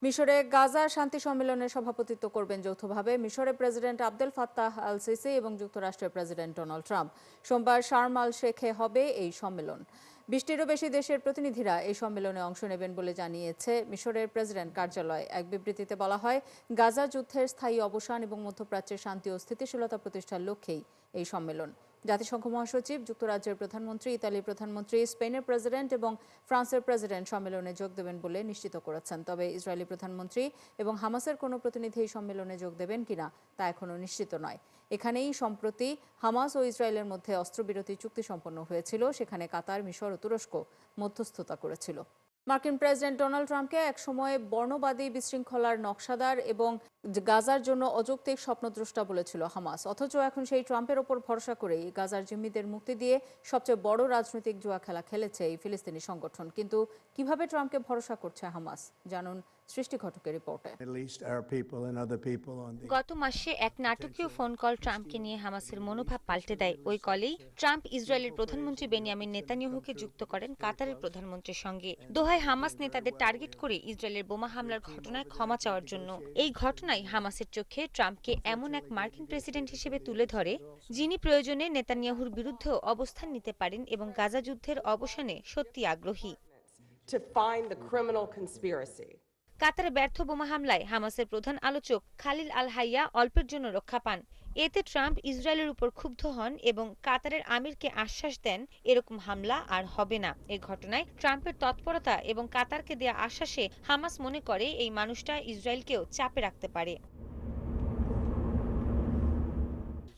মিশরে গাজা শান্তি সম্মেলনে সভাপতিত্ব করবেন যৌথভাবে মিশরের president Abdel Fattah al CC এবং যুক্তরাষ্ট্রের প্রেসিডেন্ট ডোনাল্ড ট্রাম্প। সোমবার শার্ম আল শেখে হবে এই সম্মেলন। 20টিরও বেশি দেশের প্রতিনিধিরা এই সম্মেলনে অংশ নেবেন বলে জানিয়েছে মিশরের প্রেসিডেন্ট কার্যালয়। এক বিবৃতিতে বলা হয়, গাজা যুদ্ধের স্থায়ী অবসান এবং মধ্যপ্রাচ্যের শান্তি ও স্থিতিশীলতা প্রতিষ্ঠার লক্ষ্যেই এই সম্মেলন। জাতিসংঘ মহাসচিব, যুক্তরাজ্যের প্রধানমন্ত্রী, ইতালির প্রধানমন্ত্রী, স্পেনের প্রেসিডেন্ট এবং ফ্রান্সের প্রেসিডেন্ট সম্মেলনে যোগ দেবেন বলে নিশ্চিত করেছেন। তবে ইসরায়েলি প্রধানমন্ত্রী এবং হামাসের কোনো প্রতিনিধি এই সম্মেলনে যোগ দেবেন কিনা তা এখনও নিশ্চিত নয়। এখানেই সম্প্রতি হামাস ও ইসরায়েলের মধ্যে অস্ত্রবিরতি চুক্তি সম্পন্ন হয়েছিল। সেখানে কাতার, মিশর ও তুরস্ক মধ্যস্থতা করেছিল। মার্কিন প্রেসিডেন্ট ডোনাল্ড ট্রাম্পকে একসময় বর্ণবাদী বিশৃঙ্খলার নকশাদার এবং গাজার জন্য অযৌক্তিক স্বপ্নদ্রষ্টা বলেছিল হামাস। অথচ এখন সেই ট্রাম্পের ওপর ভরসা করেই গাজার জিম্মিদের মুক্তি দিয়ে সবচেয়ে বড় রাজনৈতিক জুয়া খেলা খেলেছে এই ফিলিস্তিনি সংগঠন। কিন্তু কিভাবে ট্রাম্পকে ভরসা করছে হামাস, জানুন সৃষ্টি ঘটকের রিপোর্টে। গত মাসে এক নাটকীয় ফোন কল ট্রাম্পকে নিয়ে হামাসের মনোভাব পাল্টে দেয়। ওই কলেই ট্রাম্প ইসরায়েলের প্রধানমন্ত্রী বেনিয়ামিন নেতানিয়াহুকে যুক্ত করেন কাতারের প্রধানমন্ত্রীর সঙ্গে। দোহায় হামাস নেতাদের টার্গেট করে ইসরায়েলের বোমা হামলার ঘটনায় ক্ষমা চাওয়ার জন্য। এই ঘটনায় হামাসের চোখে ট্রাম্পকে এমন এক মার্কিন প্রেসিডেন্ট হিসেবে তুলে ধরে যিনি প্রয়োজনে নেতানিয়াহুর বিরুদ্ধেও অবস্থান নিতে পারেন এবং গাজা যুদ্ধের অবসানে সত্যি আগ্রহী। কাতারে ব্যর্থ বোমা হামলায় হামাসের প্রধান আলোচক খালিল আল হাইয়া অল্পের জন্য রক্ষা পান। এতে ট্রাম্প ইসরায়েলের উপর ক্ষুব্ধ হন এবং কাতারের আমিরকে আশ্বাস দেন এরকম হামলা আর হবে না। এই ঘটনায় ট্রাম্পের তৎপরতা এবং কাতারকে দেয়া আশ্বাসে হামাস মনে করে এই মানুষটা ইসরায়েলকেও চাপে রাখতে পারে।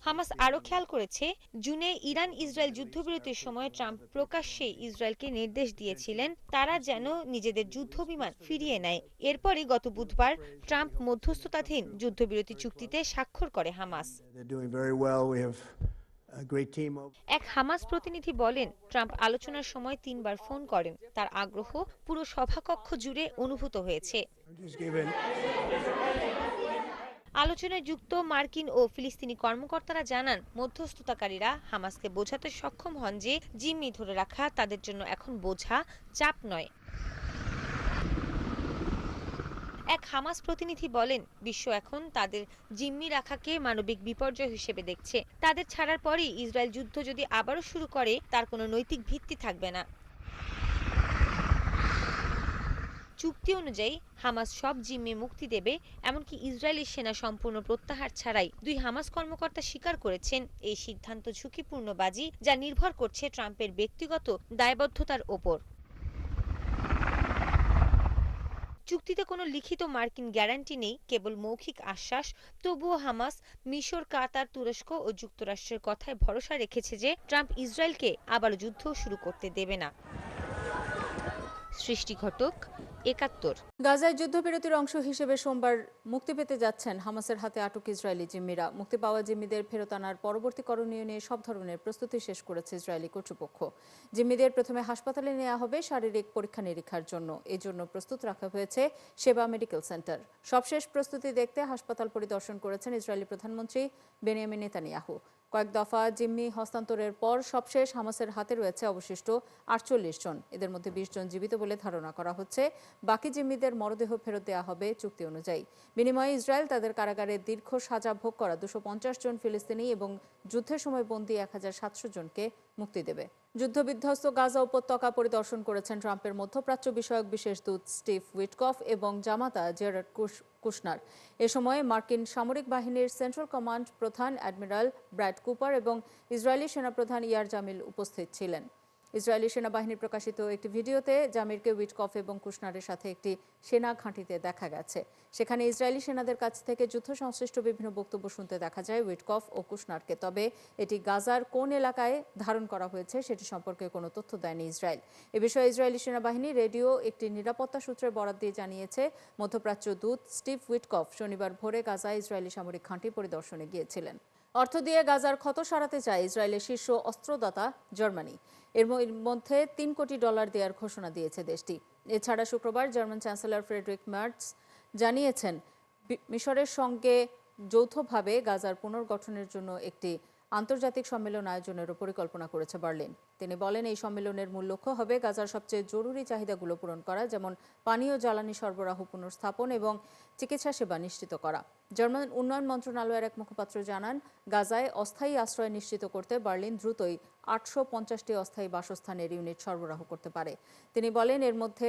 হামাস আরও খেয়াল করেছে, জুনে ইরান ইসরায়েল যুদ্ধবিরতির সময় ট্রাম্প প্রকাশ্যে ইসরায়েলকে নির্দেশ দিয়েছিলেন তারা যেন নিজেদের যুদ্ধবিমান ফিরিয়ে নেয়। এরপরই গত বুধবার ট্রাম্প মধ্যস্থতাধীন যুদ্ধবিরতি চুক্তিতে স্বাক্ষর করে হামাস। এক হামাস প্রতিনিধি বলেন, ট্রাম্প আলোচনার সময় 3বার ফোন করেন। তার আগ্রহ পুরো সভাকক্ষ জুড়ে অনুভূত হয়েছে। আলোচনায় যুক্ত মার্কিন ও ফিলিস্তিনি কর্মকর্তারা জানান, মধ্যস্থতাকারীরা হামাসকে বোঝাতে সক্ষম হন যে জিম্মি ধরে রাখা তাদের জন্য এখন বোঝা, চাপ নয়। এক হামাস প্রতিনিধি বলেন, বিশ্ব এখন তাদের জিম্মি রাখাকে মানবিক বিপর্যয় হিসেবে দেখছে। তাদের ছাড়ার পরই ইসরায়েল যুদ্ধ যদি আবারও শুরু করে তার কোনো নৈতিক ভিত্তি থাকবে না। চুক্তি অনুযায়ী হামাস সব জিম্মি মুক্তি দেবে, এমনকি ইসরায়েলি সেনা সম্পূর্ণ প্রত্যাহার ছাড়াই। 2 হামাস কর্মকর্তা স্বীকার করেছেন এই সিদ্ধান্ত ঝুঁকিপূর্ণ বাজি, যা নির্ভর করছে ট্রাম্পের ব্যক্তিগত দায়বদ্ধতার ওপর। চুক্তিতে কোনো লিখিত মার্কিন গ্যারান্টি নেই, কেবল মৌখিক আশ্বাস। তবুও হামাস মিশর, কাতার, তুরস্ক ও যুক্তরাষ্ট্রের কথায় ভরসা রেখেছে যে ট্রাম্প ইসরায়েলকে আবারও যুদ্ধ শুরু করতে দেবে না। সৃষ্টি ঘটক, ৭১। গাজায় যুদ্ধবিরতির অংশ হিসেবে সোমবার মুক্তি পেতে যাচ্ছেন হামাসের হাতে আটক ইসরায়েলি জিম্মিরা। মুক্তি পাওয়া জিম্মিদের ফেরত আনার পরবর্তী করণীয় নিয়ে সব ধরনের প্রস্তুতি শেষ করেছে ইসরায়েলি কর্তৃপক্ষ। জিম্মিদের প্রথমে হাসপাতালে নেওয়া হবে শারীরিক পরীক্ষা নিরীক্ষার জন্য। এজন্য প্রস্তুত রাখা হয়েছে সেবা মেডিকেল সেন্টার। সবশেষ প্রস্তুতি দেখতে হাসপাতাল পরিদর্শন করেছেন ইসরায়েলি প্রধানমন্ত্রী বেনিয়ামিন নেতানিয়াহু। কয়েক দফা জিম্মি হস্তান্তরের পর সবশেষ হামাসের হাতে রয়েছে অবশিষ্ট 48 জন। এদের মধ্যে 20 জন জীবিত বলে ধারণা করা হচ্ছে। বাকি জিম্মিদের মরদেহ ফেরত দেওয়া হবে চুক্তি অনুযায়ী। বিনিময়ে ইসরায়েল তাদের কারাগারে দীর্ঘ সাজা ভোগ করা 250 জন ফিলিস্তিনি এবং যুদ্ধের সময় বন্দী 1700 জনকে মুক্তি দেবে। যুদ্ধবিধ্বস্ত গাজা উপত্যকা পরিদর্শন করেছেন ট্রাম্পের মধ্যপ্রাচ্য বিষয়ক বিশেষ দূত স্টিভ উইটকফ এবং জামাতা জেরার্ড কুশনার। এ সময় মার্কিন সামরিক বাহিনীর সেন্ট্রাল কমান্ড প্রধান অ্যাডমিরাল ব্র্যাড কুপার এবং ইসরায়েলি সেনাপ্রধান ইয়ার জামিল উপস্থিত ছিলেন। ইসরায়েলি সেনাবাহিনীর প্রকাশিত একটি ভিডিওতে জামিরকে উইটকফ এবং কুশনারের সাথে একটি সেনা ঘাঁটিতে দেখা গেছে। সেখানে ইসরায়েলি সেনাদের কাছ থেকে যুদ্ধ সংশ্লিষ্ট বিভিন্ন বক্তব্য শুনতে দেখা যায় উইটকফ ও কুশনারকে। তবে এটি গাজার কোন এলাকায় ধারণ করা হয়েছে সেটি সম্পর্কে কোনো তথ্য দেয়নি ইসরায়েল। এ বিষয়ে ইসরায়েলি সেনাবাহিনী রেডিও একটি নিরাপত্তা সূত্রের বরাত দিয়ে জানিয়েছে, মধ্যপ্রাচ্য দূত স্টিভ উইটকফ শনিবার ভোরে গাজায় ইসরায়েলি সামরিক ঘাঁটি পরিদর্শনে গিয়েছিলেন। অর্থ দিয়ে গাজার ক্ষত সারাতে চায় ইসরায়েলের শীর্ষ অস্ত্রদাতা জার্মানি। এর মধ্যে $3 কোটি দেওয়ার ঘোষণা দিয়েছে দেশটি। এছাড়া শুক্রবার জার্মান চ্যান্সেলর ফ্রেডরিক মার্টস জানিয়েছেন, মিশরের সঙ্গে যৌথভাবে গাজার পুনর্গঠনের জন্য একটি আন্তর্জাতিক সম্মেলন আয়োজনেরও পরিকল্পনা করেছে বার্লিন। তিনি বলেন, এই সম্মেলনের মূল লক্ষ্য হবে গাজার সবচেয়ে জরুরি চাহিদাগুলো পূরণ করা, যেমন পানি ও জ্বালানি সরবরাহ পুনর্স্থাপন এবং চিকিৎসা সেবা নিশ্চিত করা। জার্মান উন্নয়ন মন্ত্রণালয়ের এক মুখপাত্র জানান, গাজায় অস্থায়ী আশ্রয় নিশ্চিত করতে বার্লিন দ্রুতই 850টি অস্থায়ী বাসস্থানের ইউনিট সরবরাহ করতে পারে। তিনি বলেন, এর মধ্যে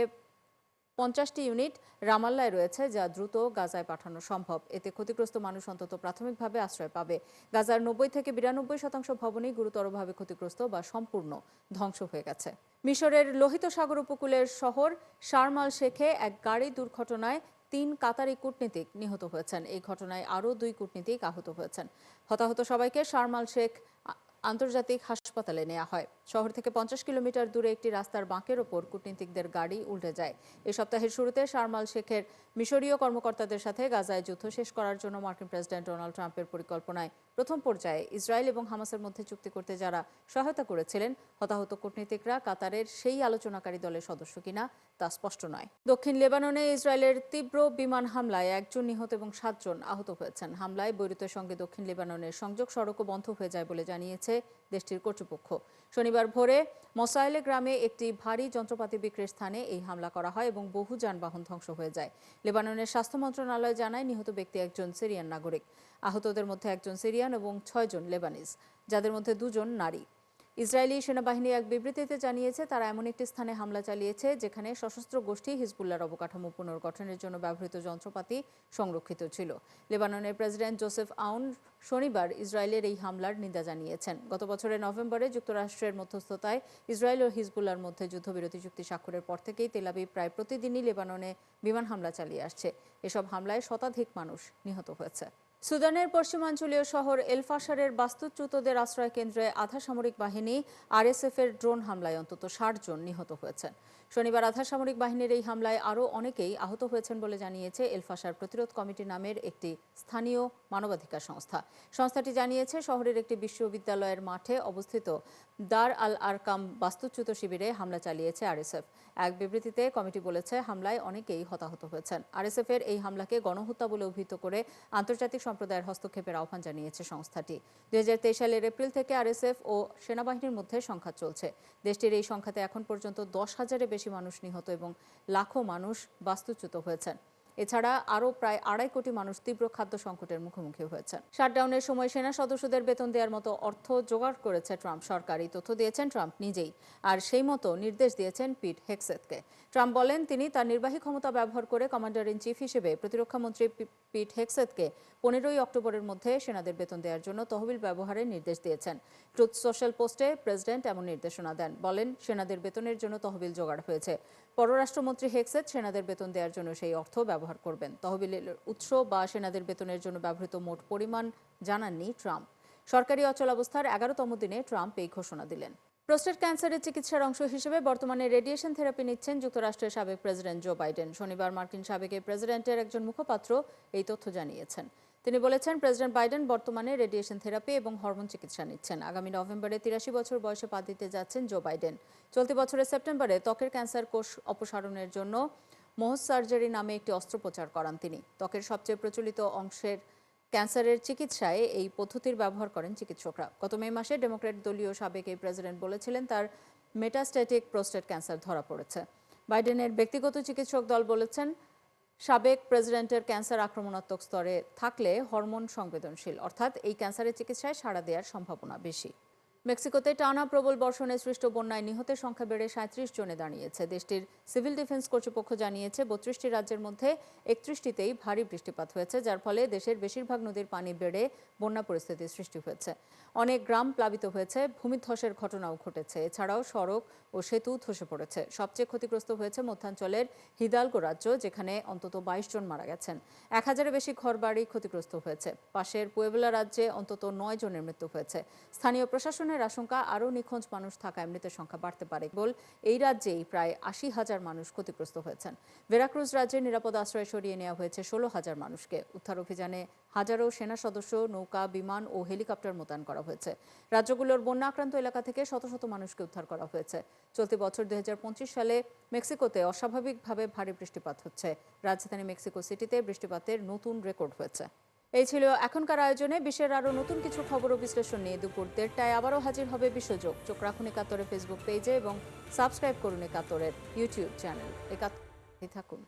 50টি ইউনিট রামাল্লায় রয়েছে, যা দ্রুত গাজায় পাঠানো সম্ভব। এতে ক্ষতিগ্রস্ত মানুষ অন্তত প্রাথমিকভাবে আশ্রয় পাবে। গাজার 90 থেকে 92% ভবনই গুরুতরভাবে ক্ষতিগ্রস্ত বা সম্পূর্ণ ধ্বংস হয়ে গেছে। মিশরের লোহিত সাগর উপকূলের শহর শার্ম আল শেখে এক গাড়ি দুর্ঘটনায় 3 কাতারি কূটনীতিক নিহত হয়েছেন। এই ঘটনায় আরও 2 কূটনীতিক আহত হয়েছেন। হতাহত সবাইকে শার্ম আল শেখ আন্তর্জাতিক হাসপাতালে নেওয়া হয়। শহর থেকে 50 কিলোমিটার দূরে একটি রাস্তার বাঁকের ওপর কূটনীতিকদের গাড়ি উল্টে যায়। এই সপ্তাহের শুরুতে শার্ম আল শেখের মিশরীয় কর্মকর্তাদের সাথে গাজায় যুদ্ধ শেষ করার জন্য মার্কিন প্রেসিডেন্ট ডোনাল্ড ট্রাম্পের পরিকল্পনায় প্রথম পর্যায়ে ইসরায়েল এবং হামাসের মধ্যে চুক্তি করতে যারা সহায়তা করেছিলেন, হতাহত কূটনীতিকরা কাতারের সেই আলোচনাকারী দলের সদস্য কিনা তা স্পষ্ট নয়। দক্ষিণ লেবাননে ইসরায়েলের তীব্র বিমান হামলায় 1 জন নিহত এবং 7 জন আহত হয়েছেন। হামলায় বৈরুতের সঙ্গে দক্ষিণ লেবাননের সংযোগ সড়কও বন্ধ হয়ে যায় বলে জানিয়েছে দেশটির কর্তৃপক্ষ। শনিবার ভোরে মসাইলে গ্রামে একটি ভারী যন্ত্রপাতি বিক্রির স্থানে এই হামলা করা হয় এবং বহু যানবাহন ধ্বংস হয়ে যায়। লেবাননের স্বাস্থ্য মন্ত্রণালয় জানায়, নিহত ব্যক্তি একজন সিরিয়ান নাগরিক। আহতদের মধ্যে একজন সিরিয়ান এবং 6 জন লেবানিজ, যাদের মধ্যে 2 জন নারী। ইসরায়েলি সেনাবাহিনী এক বিবৃতিতে জানিয়েছে, তারা এমন একটি স্থানে হামলা চালিয়েছে যেখানে সশস্ত্র গোষ্ঠী হিজবুল্লাহর অবকাঠামো পুনর্গঠনের জন্য ব্যবহৃত যন্ত্রপাতি সংরক্ষিত ছিল। লেবাননের প্রেসিডেন্ট জোসেফ আউন শনিবার ইসরায়েলের এই হামলার নিন্দা জানিয়েছেন। গত বছরের নভেম্বরে যুক্তরাষ্ট্রের মধ্যস্থতায় ইসরায়েল ও হিজবুল্লাহর মধ্যে যুদ্ধবিরতি চুক্তি স্বাক্ষরের পর থেকেই তেল আবিব প্রায় প্রতিদিনই লেবাননে বিমান হামলা চালিয়ে আসছে। এসব হামলায় শতাধিক মানুষ নিহত হয়েছে। সুদানের পশ্চিমাঞ্চলীয় শহর এল ফাশারের বাস্তুচ্যুতদের আশ্রয় কেন্দ্রে আধা সামরিক বাহিনী আরএসএফের ড্রোন হামলায় অন্তত 60 জন নিহত হয়েছেন। শনিবার আধা সামরিক বাহিনীর এই হামলায় আরও অনেকেই আহত হয়েছেন বলে জানিয়েছে এল ফাশার প্রতিরোধ কমিটি নামের একটি স্থানীয় মানবাধিকার সংস্থা। সংস্থাটি জানিয়েছে, শহরের একটি বিশ্ববিদ্যালয়ের মাঠে অবস্থিত দার আল আরকাম বাস্তুচ্যুত শিবিরে হামলা চালিয়েছে আরএসএফ। এক বিবৃতিতে কমিটি বলেছে, হামলায় অনেকেই হতাহত হয়েছেন। আরএসএফের এই হামলাকে গণহত্যা বলে অভিহিত করে আন্তর্জাতিক সম্প্রদায়ের হস্তক্ষেপের আহ্বান জানিয়েছে সংস্থাটি। 2023 সালের এপ্রিল থেকে আরএসএফ ও সেনাবাহিনীর মধ্যে সংঘাত চলছে। দেশটির এই সংঘাতে এখন পর্যন্ত 10,000-এর বেশি মানুষ নিহত এবং লাখো মানুষ বাস্তুচ্যুত হয়েছেন। এছাড়া আরও প্রায় 2.5 কোটি মানুষ তীব্র খাদ্য সংকটের মুখোমুখি হয়েছেন। শাটডাউনের সময় সেনা সদস্যদের বেতন দেওয়ার মতো অর্থ জোগাড় করেছে ট্রাম্প সরকার। এই তথ্য দিয়েছেন ট্রাম্প নিজেই, আর সেই মতো নির্দেশ দিয়েছেন পিট হেগসেথকে। ট্রাম্প বলেন, তিনি তার নির্বাহী ক্ষমতা ব্যবহার করে কমান্ডার ইন চিফ হিসেবে প্রতিরক্ষামন্ত্রী পিট হেগসেথকে 15ই অক্টোবরের মধ্যে সেনাদের বেতন দেওয়ার জন্য তহবিল ব্যবহারের নির্দেশ দিয়েছেন। ট্রুথ সোশ্যাল পোস্টে প্রেসিডেন্ট এমন নির্দেশনা দেন। বলেন, সেনাদের বেতনের জন্য তহবিল জোগাড় হয়েছে। পররাষ্ট্রমন্ত্রী হেগসেথ সেনাদের বেতন দেওয়ার জন্য সেই অর্থ ব্যবহার করবেন। তহবিলের উৎস বা সেনাদের বেতনের জন্য ব্যবহৃত মোট পরিমাণ জানাননি ট্রাম্প। সরকারি অচলাবস্থার 11তম দিনে ট্রাম্প এই ঘোষণা দিলেন। প্রোস্টেট ক্যান্সারের চিকিৎসার অংশ হিসেবে বর্তমানে রেডিয়েশন থেরাপি নিচ্ছেন যুক্তরাষ্ট্রের সাবেক প্রেসিডেন্ট জো বাইডেন। শনিবার মার্কিন সাবেক প্রেসিডেন্টের একজন মুখপাত্র এই তথ্য জানিয়েছেন। তিনি বলেছেন, প্রেসিডেন্ট বাইডেন বর্তমানে রেডিয়েশন থেরাপি এবং হরমোন চিকিৎসা নিচ্ছেন। আগামী নভেম্বরে 83 বছর বয়সে পা দিতে যাচ্ছেন জো বাইডেন। চলতি বছরের সেপ্টেম্বরে ত্বকের ক্যান্সার কোষ অপসারণের জন্য মোহজ সার্জারি নামে একটি অস্ত্রোপচার করান তিনি। ত্বকের সবচেয়ে প্রচলিত অংশের ক্যান্সারের চিকিৎসায় এই পদ্ধতির ব্যবহার করেন চিকিৎসকরা। গত মে মাসে ডেমোক্র্যাট দলীয় সাবেক এই প্রেসিডেন্ট বলেছিলেন, তার মেটাস্ট্যাটিক প্রোস্টেট ক্যান্সার ধরা পড়েছে। বাইডেনের ব্যক্তিগত চিকিৎসক দল বলেছেন, সাবেক প্রেসিডেন্টের ক্যান্সার আক্রমণাত্মক স্তরে থাকলে হরমোন সংবেদনশীল, অর্থাৎ এই ক্যান্সারের চিকিৎসায় সাড়া দেওয়ার সম্ভাবনা বেশি। মেক্সিকোতে টানা প্রবল বর্ষণে সৃষ্ট বন্যায় নিহতের সংখ্যা বেড়ে 37 জনে দাঁড়িয়েছে। দেশটির সিভিল ডিফেন্স কর্তৃপক্ষ জানিয়েছে, 32টি রাজ্যের মধ্যে 31টিতেই ভারী বৃষ্টিপাত হয়েছে, যার ফলে দেশের বেশিরভাগ নদীর পানি বেড়ে বন্যা পরিস্থিতির সৃষ্টি হয়েছে। অনেক গ্রাম প্লাবিত হয়েছে, ভূমিধ্বসের ঘটনাও ঘটেছে। এছাড়াও সড়ক ও সেতু ধসে পড়েছে। সবচেয়ে ক্ষতিগ্রস্ত হয়েছে মধ্যাঞ্চলের হিদালগো রাজ্য, যেখানে অন্তত 22 জন মারা গেছেন। 1000-এর বেশি ঘরবাড়ি ক্ষতিগ্রস্ত হয়েছে। পাশের পুয়েবলা রাজ্যে অন্তত 9 জনের মৃত্যু হয়েছে। স্থানীয় প্রশাসনের আশঙ্কা, আরও নিখোঁজ মানুষ থাকায় মৃতের সংখ্যা বাড়তে পারে। এই রাজ্যেই প্রায় 80,000 মানুষ ক্ষতিগ্রস্ত হয়েছেন। ভেরাক্রুজ রাজ্যে নিরাপদ আশ্রয়ে সরিয়ে নেওয়া হয়েছে 16,000 মানুষকে। উদ্ধার অভিযানে হাজারো সেনা সদস্য, নৌকা, বিমান ও হেলিকপ্টার মোতায়েন করা হয়েছে। রাজ্যগুলোর বন্যা আক্রান্ত এলাকা থেকে শত শত মানুষকে উদ্ধার করা হয়েছে। চলতি বছর 2025 সালে মেক্সিকোতে অস্বাভাবিকভাবে ভারী বৃষ্টিপাত হচ্ছে। রাজধানী মেক্সিকো সিটিতে বৃষ্টিপাতের নতুন রেকর্ড হয়েছে। এই ছিল এখনকার আয়োজনে। বিশ্বের আরও নতুন কিছু খবর ও বিশ্লেষণ নিয়ে দুপুর 1:30টায় আবারও হাজির হবে বিশ্বযোগ। চোখ রাখুন একাত্তরের ফেসবুক পেজে এবং সাবস্ক্রাইব করুন একাত্তরের ইউটিউব চ্যানেল। একাত্তরে থাকুন।